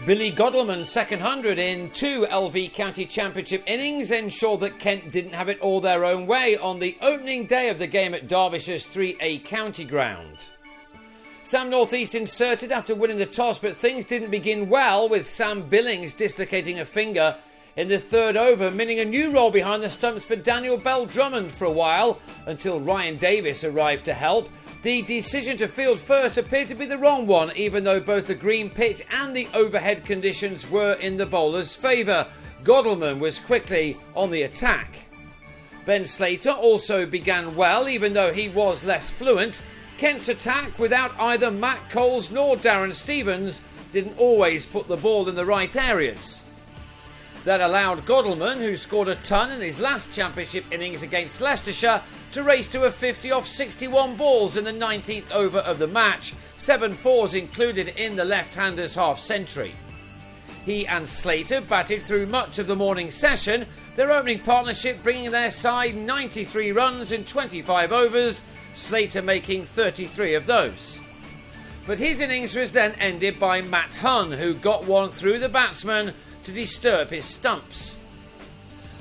Billy Godalmann's second 100 in 2 LV County Championship innings ensured that Kent didn't have it all their own way on the opening day of the game at Derbyshire's 3A County ground. Sam North East inserted after winning the toss, but things didn't begin well, with Sam Billings dislocating a finger in the third over, meaning a new role behind the stumps for Daniel Bell-Drummond for a while, until Ryan Davis arrived to help. The decision to field first appeared to be the wrong one, even though both the green pitch and the overhead conditions were in the bowler's favour. Godalmann was quickly on the attack. Ben Slater also began well, even though he was less fluent. Kent's attack, without either Matt Coles nor Darren Stevens, didn't always put the ball in the right areas. That allowed Godalmann, who scored a ton in his last championship innings against Leicestershire, to race to a 50 off 61 balls in the 19th over of the match, 7 fours included in the left-hander's half-century. He and Slater batted through much of the morning session, their opening partnership bringing their side 93 runs in 25 overs, Slater making 33 of those. But his innings was then ended by Matt Hunn, who got one through the batsman to disturb his stumps.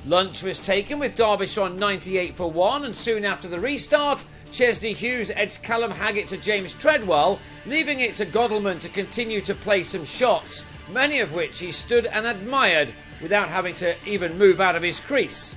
Lunch was taken with Derbyshire on 98 for 1, and soon after the restart, Chesney Hughes edged Callum Haggett to James Treadwell, leaving it to Godalmann to continue to play some shots, many of which he stood and admired without having to even move out of his crease.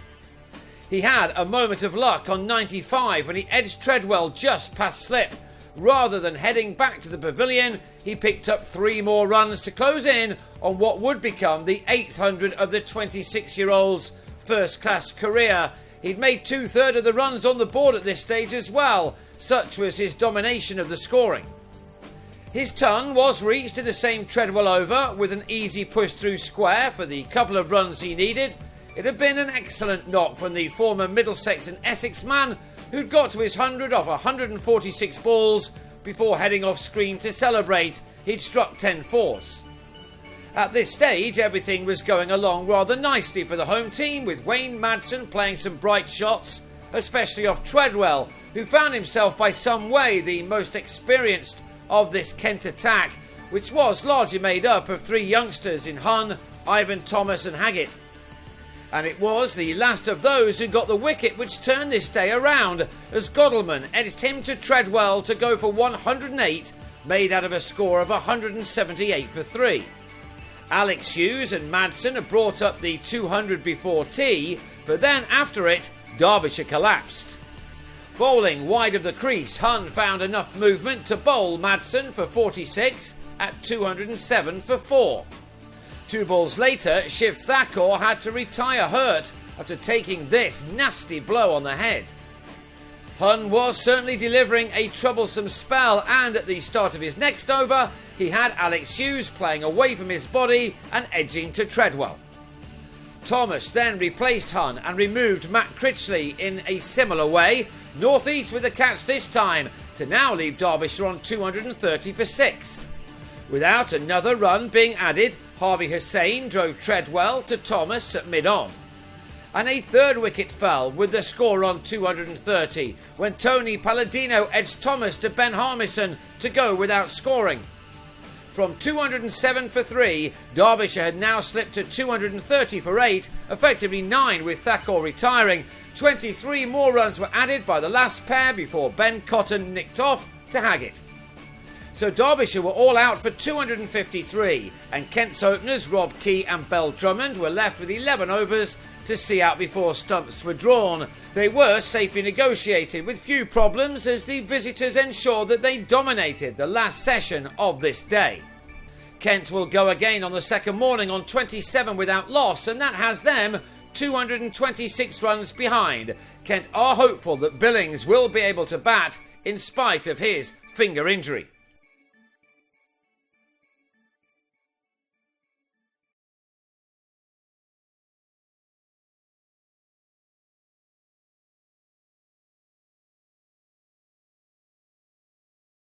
He had a moment of luck on 95 when he edged Treadwell just past slip. Rather than heading back to the pavilion, he picked up 3 more runs to close in on what would become the 800 of the 26-year-old's first-class career. He'd made 2/3 of the runs on the board at this stage as well. Such was his domination of the scoring. His ton was reached in the same Treadwell over with an easy push through square for the couple of runs he needed. It had been an excellent knock from the former Middlesex and Essex man, who'd got to his 100 off 146 balls before heading off screen to celebrate. He'd struck 10 fours. At this stage, everything was going along rather nicely for the home team, with Wayne Madsen playing some bright shots, especially off Treadwell, who found himself by some way the most experienced of this Kent attack, which was largely made up of 3 youngsters in Hunn, Ivan Thomas and Haggett. And it was the last of those who got the wicket which turned this day around, as Godalmann edged him to Treadwell to go for 108, made out of a score of 178 for 3. Alex Hughes and Madsen had brought up the 200 before tea, but then after it, Derbyshire collapsed. Bowling wide of the crease, Hunn found enough movement to bowl Madsen for 46 at 207 for 4. 2 balls later, Shiv Thakur had to retire hurt after taking this nasty blow on the head. Hunn was certainly delivering a troublesome spell, and at the start of his next over, he had Alex Hughes playing away from his body and edging to Treadwell. Thomas then replaced Hunn and removed Matt Critchley in a similar way, North East with the catch this time, to now leave Derbyshire on 230 for 6. Without another run being added, Harvey Hussain drove Treadwell to Thomas at mid-on. And a 3rd wicket fell with the score on 230 when Tony Palladino edged Thomas to Ben Harmison to go without scoring. From 207 for 3, Derbyshire had now slipped to 230 for 8, effectively 9 with Thakur retiring. 23 more runs were added by the last pair before Ben Cotton nicked off to Haggett. So Derbyshire were all out for 253, and Kent's openers Rob Key and Bell-Drummond were left with 11 overs to see out before stumps were drawn. They were safely negotiated with few problems, as the visitors ensured that they dominated the last session of this day. Kent will go again on the second morning on 27 without loss, and that has them 226 runs behind. Kent are hopeful that Billings will be able to bat in spite of his finger injury.